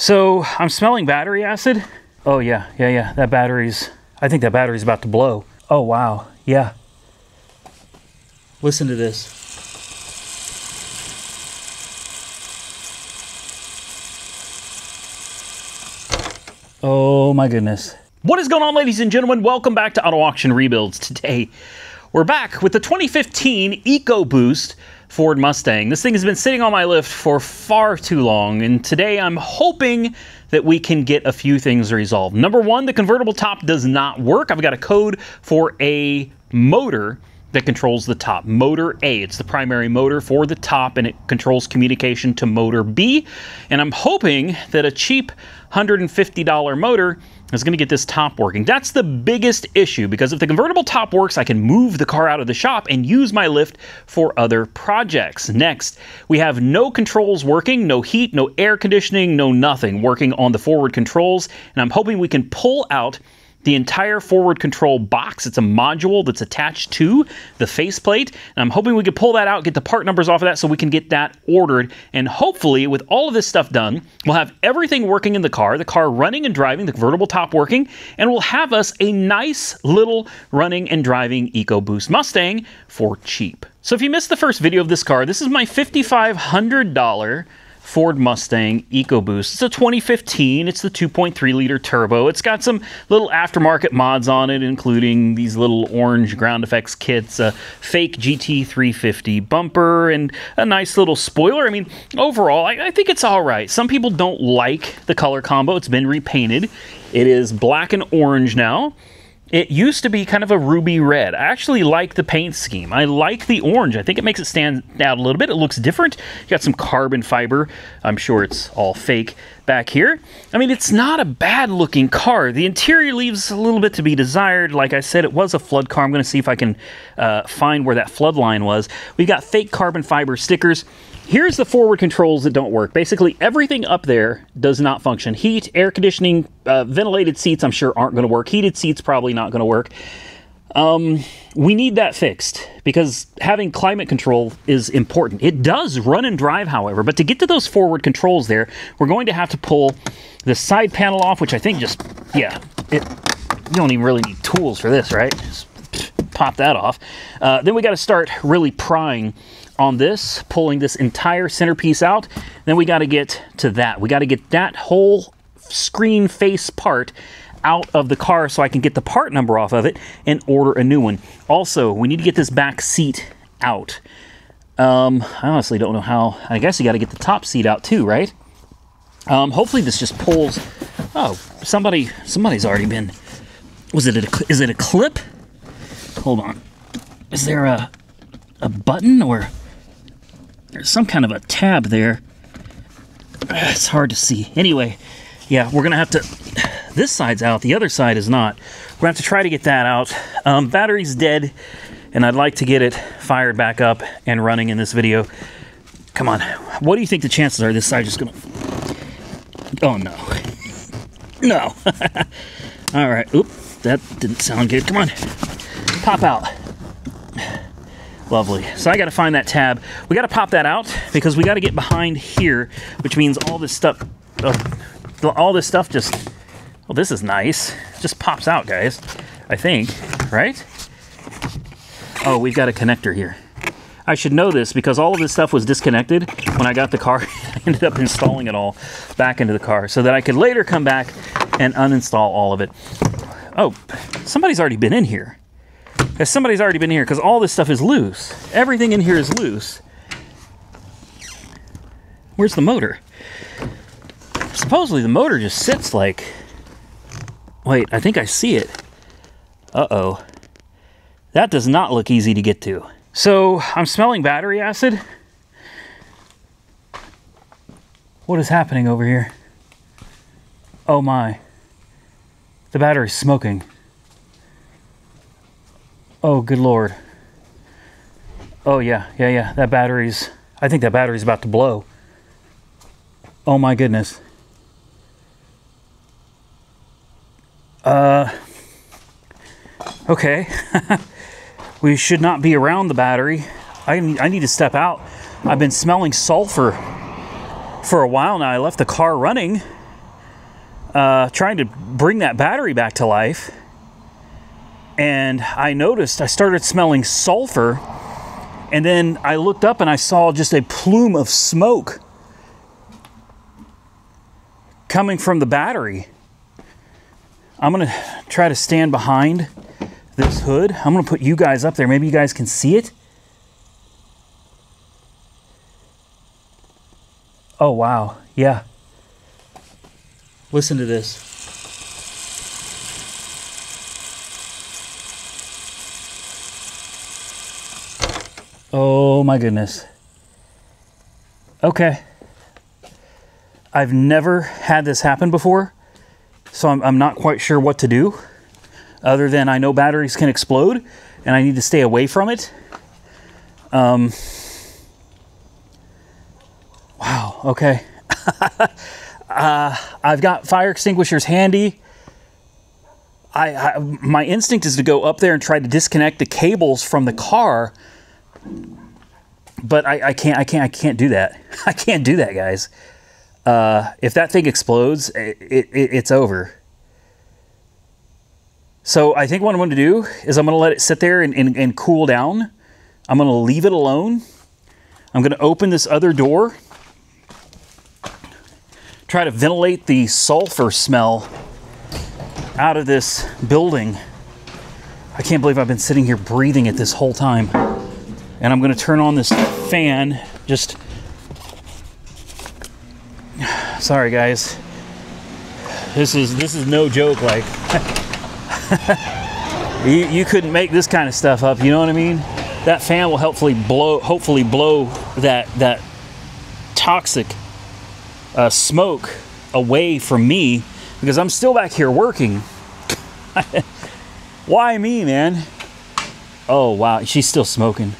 So I'm smelling battery acid. Oh yeah. That battery's, I think that battery's about to blow. Oh wow, yeah. Listen to this. Oh my goodness. What is going on, ladies and gentlemen? Welcome back to Auto Auction Rebuilds. Today, we're back with the 2015 ecoboost Ford Mustang. This thing has been sitting on my lift for far too long, and today I'm hoping that we can get a few things resolved. Number one, the convertible top does not work. I've got a code for a motor that controls the top. Motor A, it's the primary motor for the top, and it controls communication to motor B. And I'm hoping that a cheap $150 motor is gonna get this top working. That's the biggest issue, because if the convertible top works, I can move the car out of the shop and use my lift for other projects. Next, we have no controls working, no heat, no air conditioning, no nothing working on the forward controls. And I'm hoping we can pull out the entire forward control box. It's a module that's attached to the faceplate, and I'm hoping we can pull that out, get the part numbers off of that so we can get that ordered, and hopefully with all of this stuff done, we'll have everything working in the car running and driving, the convertible top working, and we'll have us a nice little running and driving EcoBoost Mustang for cheap. So if you missed the first video of this car, this is my $5,500 Ford Mustang EcoBoost. It's a 2015. It's the 2.3 liter turbo. It's got some little aftermarket mods on it, including these little orange ground effects kits, a fake GT350 bumper, and a nice little spoiler. I mean, overall, I think it's all right. Some people don't like the color combo. It's been repainted. It is black and orange now. It used to be kind of a ruby red. I actually like the paint scheme. I like the orange. I think it makes it stand out a little bit. It looks different. You got some carbon fiber. I'm sure it's all fake back here. I mean, it's not a bad looking car. The interior leaves a little bit to be desired. Like I said, it was a flood car. I'm going to see if I can find where that flood line was. We've got fake carbon fiber stickers. Here's the forward controls that don't work. Basically, everything up there does not function. Heat, air conditioning, ventilated seats, I'm sure aren't going to work. Heated seats, probably not going to work. We need that fixed, because having climate control is important. It does run and drive, however, but to get to those forward controls there, we're going to have to pull the side panel off, which I think just, yeah, you don't even really need tools for this, right? Just pop that off. Then we got to start really prying on this, pulling this entire centerpiece out. Then we got to get to that. We got to get that whole screen face part out of the car so I can get the part number off of it and order a new one. Also, we need to get this back seat out. I honestly don't know how. I guess you got to get the top seat out too, right? Hopefully this just pulls. Oh, somebody's already been. Is it a clip? Hold on. Is there a button, or there's some kind of a tab there? It's hard to see. Anyway, yeah, we're gonna have to. This side's out, the other side is not. We're gonna have to try to get that out. Battery's dead, and I'd like to get it fired back up and running in this video. Come on, what do you think the chances are this side just gonna? Oh no, no. All right, oop, that didn't sound good. Come on, pop out. Lovely. So I got to find that tab. We got to pop that out because we got to get behind here, which means all this stuff just, well, this is nice. Just pops out, guys. I think, right? Oh, we've got a connector here. I should know this because all of this stuff was disconnected when I got the car. I ended up installing it all back into the car so that I could later come back and uninstall all of it. Oh, somebody's already been in here. Somebody's already been here because all this stuff is loose. Everything in here is loose. Where's the motor? Supposedly the motor just sits like... Wait, I think I see it. Uh-oh. That does not look easy to get to. So, I'm smelling battery acid. What is happening over here? Oh my. The battery's smoking. Oh, good Lord. Oh, yeah. That battery's... I think that battery's about to blow. Oh, my goodness. Okay. We should not be around the battery. I need to step out. I've been smelling sulfur for a while now. I left the car running, trying to bring that battery back to life. And I noticed I started smelling sulfur. And then I looked up and I saw just a plume of smoke coming from the battery. I'm going to try to stand behind this hood. I'm going to put you guys up there. Maybe you guys can see it. Oh, wow. Yeah. Listen to this. Oh, my goodness. Okay. I've never had this happen before, so I'm not quite sure what to do, other than I know batteries can explode, and I need to stay away from it. Wow, okay. I've got fire extinguishers handy. My instinct is to go up there and try to disconnect the cables from the car, but I can't do that. I can't do that, guys. If that thing explodes, it's over. So I think what I'm going to do is I'm going to let it sit there and cool down. I'm going to leave it alone. I'm going to open this other door. Try to ventilate the sulfur smell out of this building. I can't believe I've been sitting here breathing it this whole time. And I'm going to turn on this fan. Just... Sorry, guys. This is no joke. Like, you couldn't make this kind of stuff up. You know what I mean? That fan will hopefully blow that toxic smoke away from me, because I'm still back here working. Why me, man? Oh wow, she's still smoking.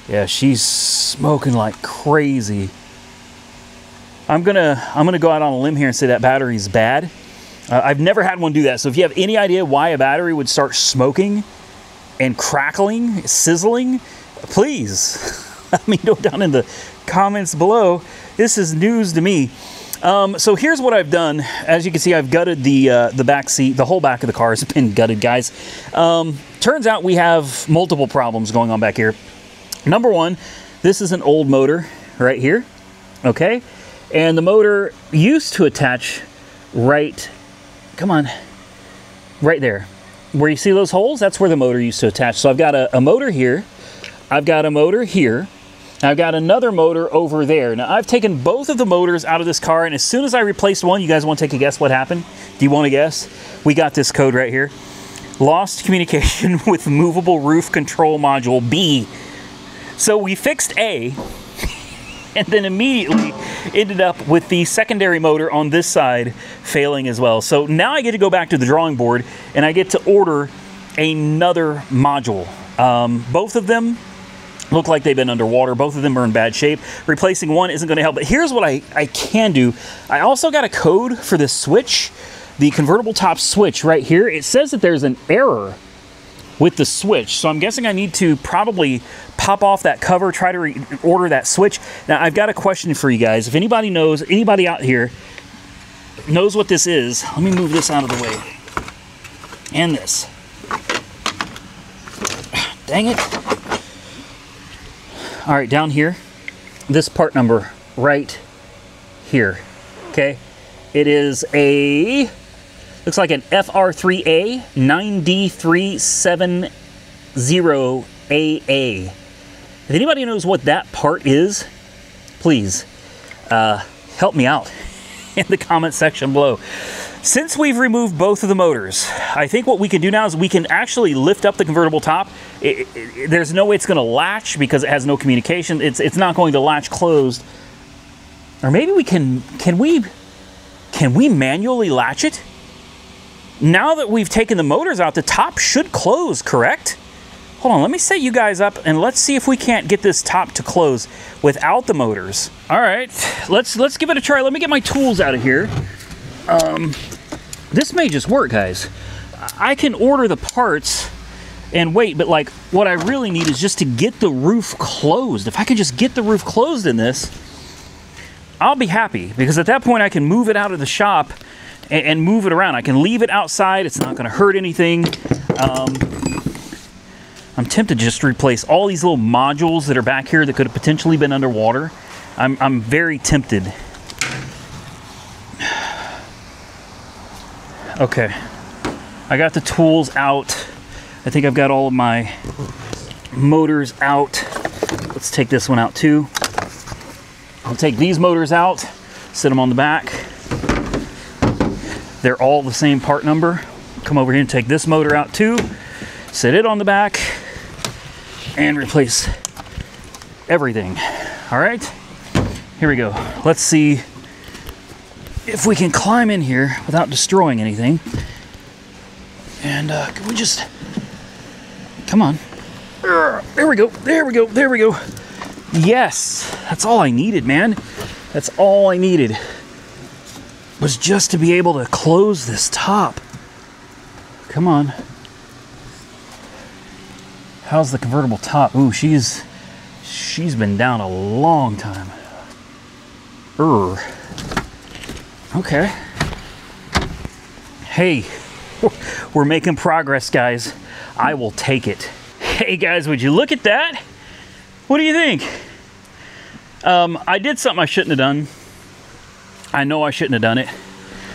Yeah, she's smoking like crazy. I'm gonna go out on a limb here and say that battery's bad. I've never had one do that. So if you have any idea why a battery would start smoking and crackling, sizzling, please let me know down in the comments below. This is news to me. So here's what I've done. As you can see, I've gutted the back seat. The whole back of the car has been gutted, guys. Turns out we have multiple problems going on back here. Number one, this is an old motor right here. Okay. And the motor used to attach right, come on, right there. Where you see those holes, that's where the motor used to attach. So I've got a motor here. I've got a motor here. I've got another motor over there. Now, I've taken both of the motors out of this car, and as soon as I replaced one, you guys want to take a guess what happened? Do you want to guess? We got this code right here. Lost communication with movable roof control module B. So we fixed A, and then immediately ended up with the secondary motor on this side failing as well. So now I get to go back to the drawing board, and I get to order another module. Both of them look like they've been underwater. Both of them are in bad shape. Replacing one isn't going to help. But here's what I can do. I also got a code for this switch, the convertible top switch right here. It says that there's an error with the switch. So I'm guessing I need to probably pop off that cover, try to order that switch. Now, I've got a question for you guys. If anybody knows, anybody out here knows what this is, let me move this out of the way. And this. Dang it. All right, down here, this part number right here, okay? It is a, looks like an FR3A 9D370AA. If anybody knows what that part is, please help me out in the comment section below. Since we've removed both of the motors, I think what we can do now is we can actually lift up the convertible top. There's no way it's going to latch because it has no communication. It's not going to latch closed. Or maybe we can we manually latch it? Now that we've taken the motors out, the top should close, correct? Hold on, let me set you guys up and let's see if we can't get this top to close without the motors. All right, let's give it a try. Let me get my tools out of here. This may just work, guys. I can order the parts and wait, but like what I really need is just to get the roof closed. If I can just get the roof closed in this, I'll be happy, because at that point I can move it out of the shop and move it around. I can leave it outside. It's not going to hurt anything. I'm tempted just to replace all these little modules that are back here that could have potentially been underwater. I'm very tempted. Okay, I got the tools out. I think I've got all of my motors out. Let's take this one out too. I'll take these motors out, sit them on the back. They're all the same part number. Come over here and take this motor out too. Sit it on the back and replace everything. All right, here we go. Let's see if we can climb in here without destroying anything. And can we just, come on. There we go, there we go, there we go. Yes, that's all I needed, man. That's all I needed, was just to be able to close this top. Come on. How's the convertible top? Ooh, she's been down a long time. Okay. Hey, we're making progress, guys. I will take it. Hey guys, would you look at that? What do you think? I did something I shouldn't have done. I know I shouldn't have done it,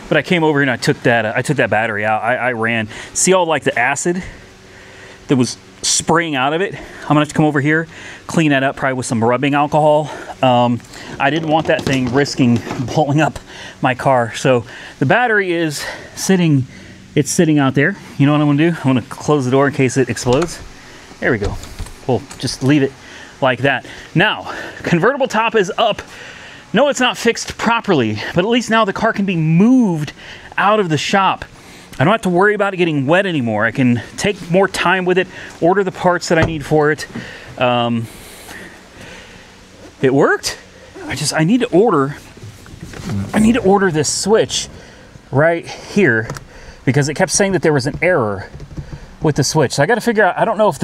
but I came over here and I took that battery out. I ran. See all like the acid that was spraying out of it? I'm gonna have to come over here, clean that up, probably with some rubbing alcohol. I didn't want that thing risking blowing up my car. So the battery is sitting, it's sitting out there. You know what I'm gonna do? I'm gonna close the door in case it explodes. There we go. We'll just leave it like that. Now, convertible top is up. No, it's not fixed properly, but at least now the car can be moved out of the shop. I don't have to worry about it getting wet anymore. I can take more time with it, order the parts that I need for it. It worked. I need to order this switch right here because it kept saying that there was an error with the switch. So I got to figure out, I don't know if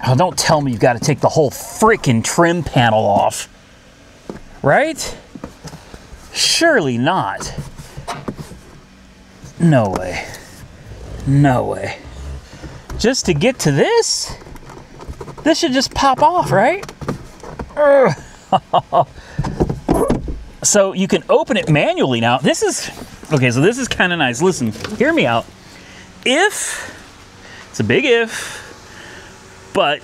oh, don't tell me you've got to take the whole freaking trim panel off, right? Surely not. No way. No way. Just to get to this? This should just pop off, right? So you can open it manually now. This is, okay, so this is kind of nice. Listen, hear me out. It's a big if, but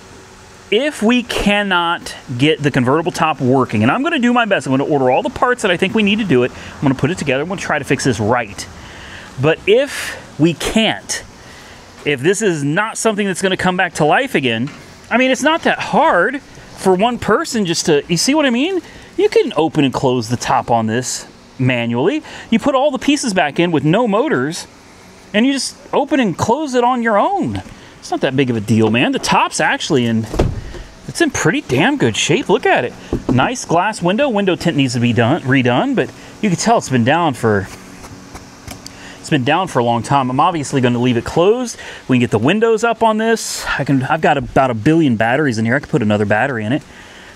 if we cannot get the convertible top working, and I'm going to do my best, I'm going to order all the parts that I think we need to do it. I'm going to put it together. I'm going to try to fix this right. But if we can't, if this is not something that's going to come back to life again, I mean, it's not that hard for one person just to, you see what I mean? You can open and close the top on this manually. You put all the pieces back in with no motors, and you just open and close it on your own. It's not that big of a deal, man. The top's actually it's in pretty damn good shape. Look at it. Nice glass window. Window tint needs to be redone, but you can tell it's been down for a long time. I'm obviously going to leave it closed. We can get the windows up on this. I've got about 1 billion batteries in here. I could put another battery in it.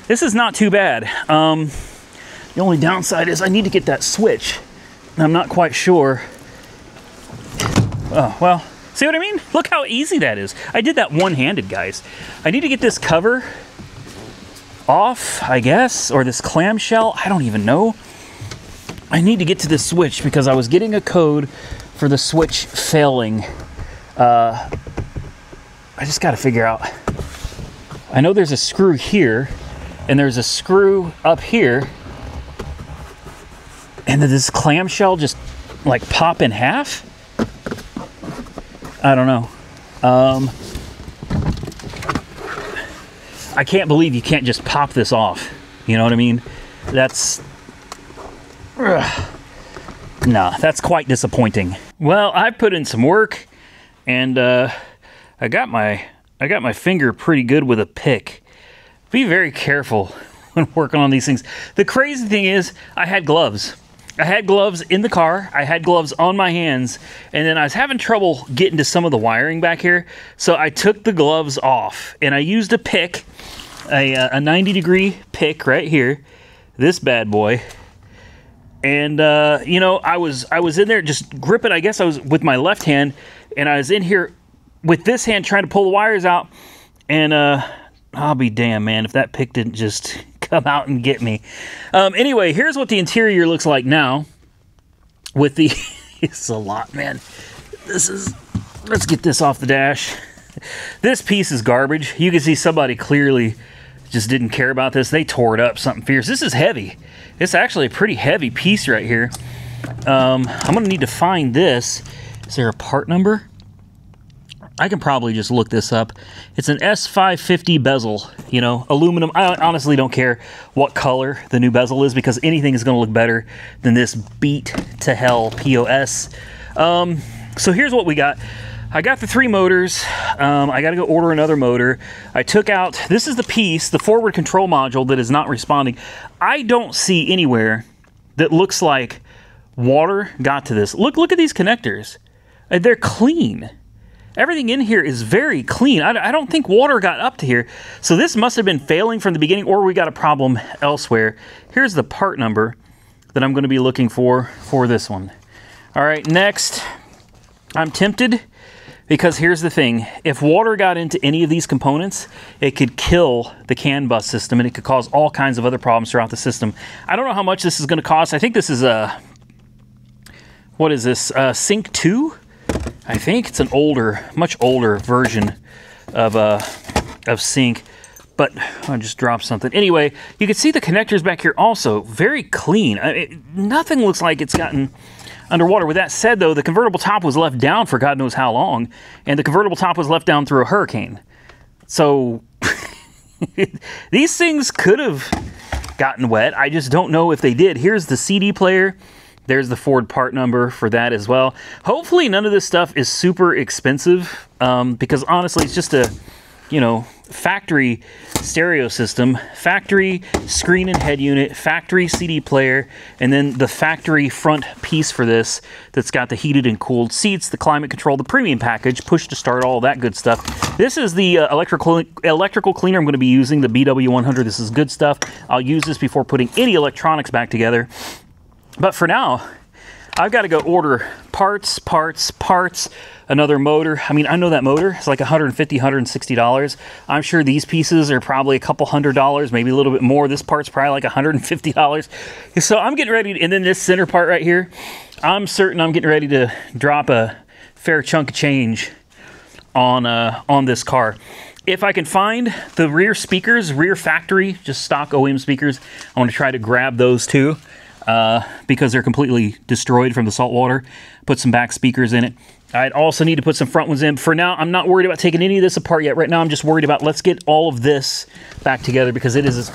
This is not too bad. The only downside is I need to get that switch. And I'm not quite sure. Oh, well, see what I mean? Look how easy that is. I did that one-handed, guys. I need to get this cover off, I guess, or this clamshell. I don't even know. I need to get to this switch because I was getting a code for the switch failing. I just got to figure out. I know there's a screw here, and there's a screw up here, and did this clamshell just like pop in half? I don't know. I can't believe you can't just pop this off. You know what I mean? That's that's quite disappointing. Well, I put in some work, and I got my finger pretty good with a pick. Be very careful when working on these things. The crazy thing is, I had gloves. I had gloves in the car. I had gloves on my hands, and then I was having trouble getting to some of the wiring back here. So I took the gloves off, and I used a pick, a 90-degree pick right here, this bad boy. And you know, I was in there just gripping. I guess I was with my left hand, and I was in here with this hand trying to pull the wires out. And I'll be damned, man, if that pick didn't just come out and get me. Anyway, here's what the interior looks like now. With the, it's a lot, man. This is, let's get this off the dash. This piece is garbage. You can see somebody clearly just didn't care about this. They tore it up something fierce. This is heavy. It's actually a pretty heavy piece right here. I'm going to need to find this. Is there a part number? I can probably just look this up. It's an S550 bezel, you know, aluminum. I honestly don't care what color the new bezel is because anything is going to look better than this beat to hell POS. So here's what we got. I got the 3 motors. I got to go order another motor. I took out, this is the piece, the forward control module that is not responding. I don't see anywhere that looks like water got to this. Look at these connectors. They're clean. Everything in here is very clean. I don't think water got up to here. So this must have been failing from the beginning, or we got a problem elsewhere. Here's the part number that I'm going to be looking for this one. All right, next, I'm tempted because here's the thing. If water got into any of these components, it could kill the CAN bus system, and it could cause all kinds of other problems throughout the system. I don't know how much this is going to cost. I think this is a, what is this, Sync 2? I think it's an older, much older version of Sync, but I just dropped something. Anyway, you can see the connectors back here also very clean. Nothing looks like it's gotten underwater. With that said, though, the convertible top was left down for God knows how long, and the convertible top was left down through a hurricane. So these things could have gotten wet. I just don't know if they did. Here's the CD player. There's the Ford part number for that as well. Hopefully none of this stuff is super expensive because honestly, it's just a, you know, factory stereo system, factory screen and head unit, factory CD player, and then the factory front piece for this that's got the heated and cooled seats, the climate control, the premium package, push to start, all that good stuff. This is the electrical cleaner I'm going to be using, the BW100. This is good stuff. I'll use this before putting any electronics back together. But for now, I've got to go order parts, another motor. I mean, I know that motor is like $150, $160. I'm sure these pieces are probably a couple $100, maybe a little bit more. This part's probably like $150. So I'm getting ready to, and then this center part right here, I'm certain I'm getting ready to drop a fair chunk of change on this car. If I can find the rear speakers, rear factory, just stock OEM speakers, I want to try to grab those too. Because they're completely destroyed from the salt water. Put some back speakers in it. I'd also need to put some front ones in. For now, I'm not worried about taking any of this apart yet. Right now, I'm just worried about let's get all of this back together because it is,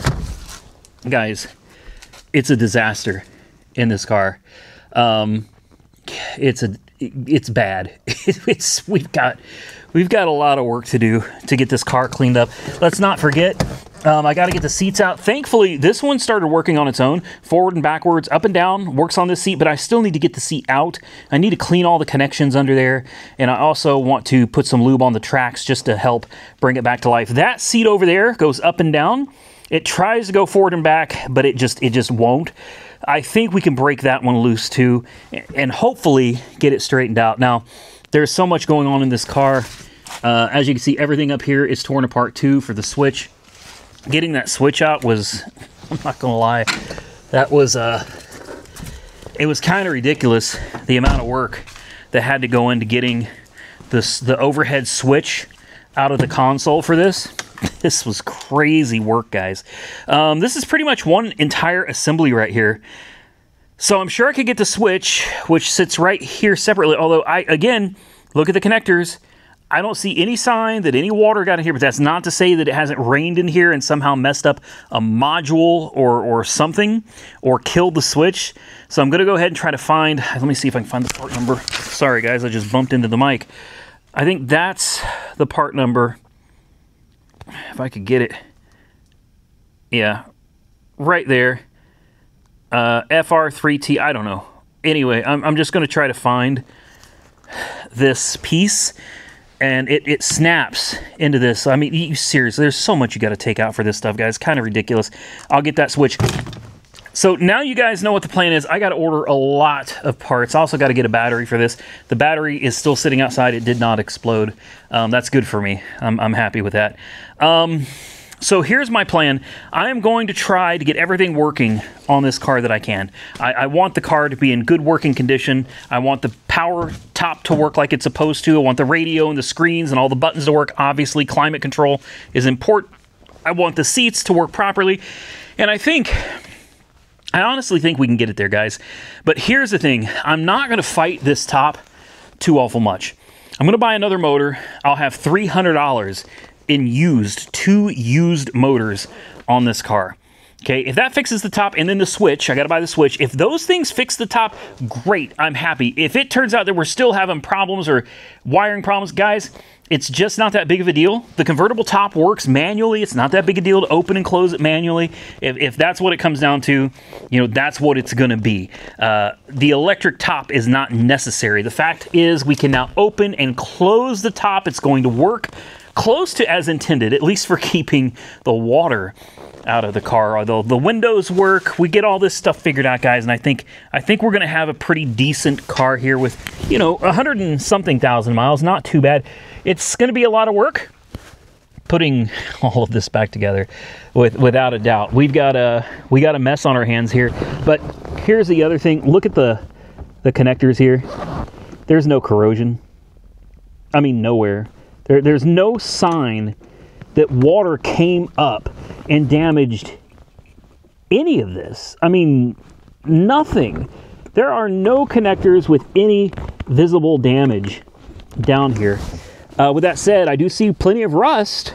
guys, it's a disaster in this car. It's bad. We've got a lot of work to do to get this car cleaned up. Let's not forget, I got to get the seats out. Thankfully, this one started working on its own. Forward and backwards, up and down, works on this seat, but I still need to get the seat out. I need to clean all the connections under there, and I also want to put some lube on the tracks just to help bring it back to life. That seat over there goes up and down. It tries to go forward and back, but it just won't. I think we can break that one loose too, and hopefully get it straightened out. Now, there's so much going on in this car. As you can see, everything up here is torn apart too for the switch. Getting that switch out was, I'm not gonna lie, that was, it was kind of ridiculous, the amount of work that had to go into getting the overhead switch out of the console for this. This was crazy work, guys. This is pretty much one entire assembly right here. So I'm sure I could get the switch, which sits right here separately, although again, look at the connectors. I don't see any sign that any water got in here, but that's not to say that it hasn't rained in here and somehow messed up a module or something, or killed the switch. So I'm going to go ahead and try to find, let me see if I can find the part number. Sorry guys, I just bumped into the mic. I think that's the part number. If I could get it. Yeah, right there. FR3T, I don't know. Anyway, I'm just going to try to find this piece. And it snaps into this. I mean, seriously, there's so much you got to take out for this stuff, guys. Kind of ridiculous. I'll get that switch So now you guys know what the plan is. I got to order a lot of parts. I also got to get a battery for this. The battery is still sitting outside. It did not explode. That's good for me. I'm happy with that. So here's my plan. I am going to try to get everything working on this car that I can. I want the car to be in good working condition. I want the power top to work like it's supposed to. I want the radio and the screens and all the buttons to work. Obviously, climate control is important. I want the seats to work properly. And I honestly think we can get it there, guys. But here's the thing. I'm not going to fight this top too awful much. I'm going to buy another motor. I'll have $300 in two used motors on this car. Okay, if that fixes the top and then the switch, I got to buy the switch. If those things fix the top, great, I'm happy. If it turns out that we're still having problems or wiring problems, guys, it's just not that big of a deal. The convertible top works manually. It's not that big a deal to open and close it manually. If that's what it comes down to, you know, that's what it's going to be. The electric top is not necessary. The fact is we can now open and close the top. It's going to work close to as intended, at least for keeping the water out of the car. Although the windows work, we get all this stuff figured out, guys, and I think we're going to have a pretty decent car here with, you know, 100 and something thousand miles. Not too bad. It's going to be a lot of work putting all of this back together, without a doubt. We got a mess on our hands here. But here's the other thing. Look at the connectors here. There's no corrosion. I mean, nowhere. There's no sign that water came up and damaged any of this. I mean, nothing. There are no connectors with any visible damage down here. With that said, I do see plenty of rust,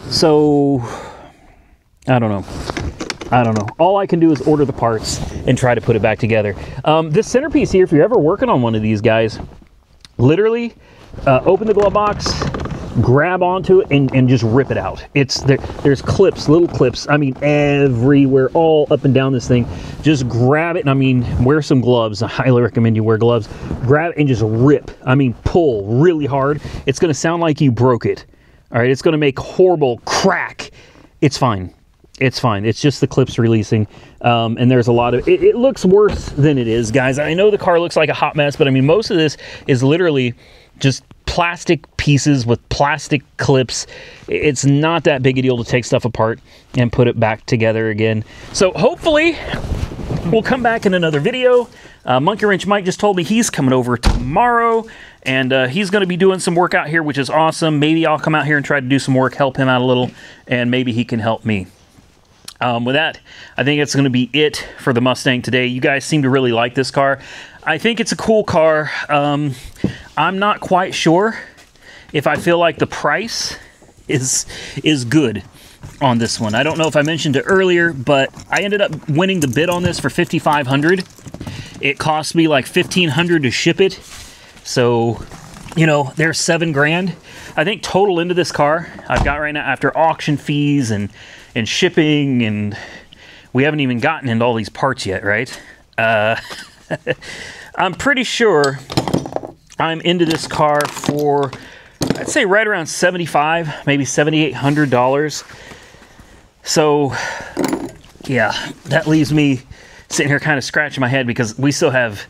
so I don't know. All I can do is order the parts and try to put it back together. This centerpiece here, if you're ever working on one of these, guys, literally open the glove box, grab onto it, and just rip it out. There's clips, little clips, I mean, everywhere, all up and down this thing. Just grab it, and I mean, wear some gloves. I highly recommend you wear gloves. Grab it and just rip. I mean, pull really hard. It's going to sound like you broke it. All right, it's going to make horrible crack. It's fine. It's fine. It's just the clips releasing, and there's a lot of... It looks worse than it is, guys. I know the car looks like a hot mess, but I mean, most of this is literally just plastic pieces with plastic clips. It's not that big a deal to take stuff apart and put it back together again. So hopefully we'll come back in another video. Monkey Wrench Mike just told me he's coming over tomorrow, and he's going to be doing some work out here, which is awesome. Maybe I'll come out here and try to do some work, help him out a little, and maybe he can help me. With that, I think it's going to be it for the Mustang today. You guys seem to really like this car. I think it's a cool car. I'm not quite sure if I feel like the price is good on this one. I don't know if I mentioned it earlier, but I ended up winning the bid on this for $5,500. It cost me like $1,500 to ship it. So, you know, there's $7 grand. I think total into this car I've got right now, after auction fees and shipping, and we haven't even gotten into all these parts yet, right? I'm pretty sure I'm into this car for, I'd say right around $7,500, maybe $7,800. So, yeah, that leaves me sitting here kind of scratching my head, because we still have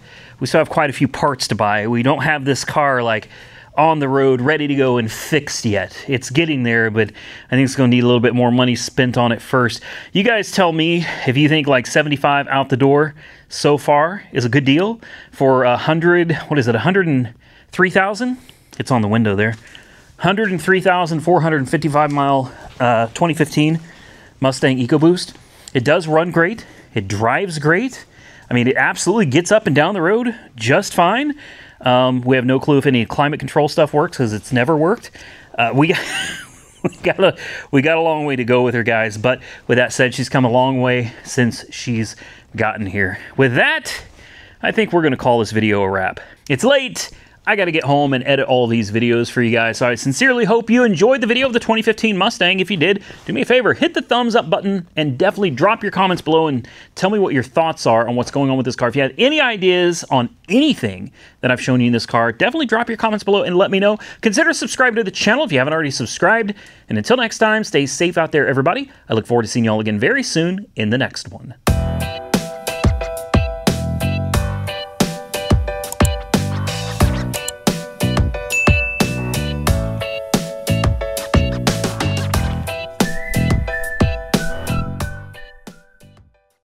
quite a few parts to buy. We don't have this car like on the road, ready to go and fixed yet. It's getting there, but I think it's going to need a little bit more money spent on it first. You guys tell me if you think like $75 out the door so far is a good deal for 103,000? It's on the window there. 103,455 mile 2015 Mustang EcoBoost. It does run great. It drives great. I mean, it absolutely gets up and down the road just fine. We have no clue if any climate control stuff works, because it's never worked. We got a long way to go with her, guys. But with that said, she's come a long way since she's gotten here. With that, I think we're going to call this video a wrap. It's late. I got to get home and edit all these videos for you guys. So I sincerely hope you enjoyed the video of the 2015 Mustang. If you did, do me a favor, hit the thumbs up button, and definitely drop your comments below and tell me what your thoughts are on what's going on with this car. If you have any ideas on anything that I've shown you in this car, definitely drop your comments below and let me know. Consider subscribing to the channel if you haven't already subscribed. And until next time, stay safe out there, everybody. I look forward to seeing you all again very soon in the next one.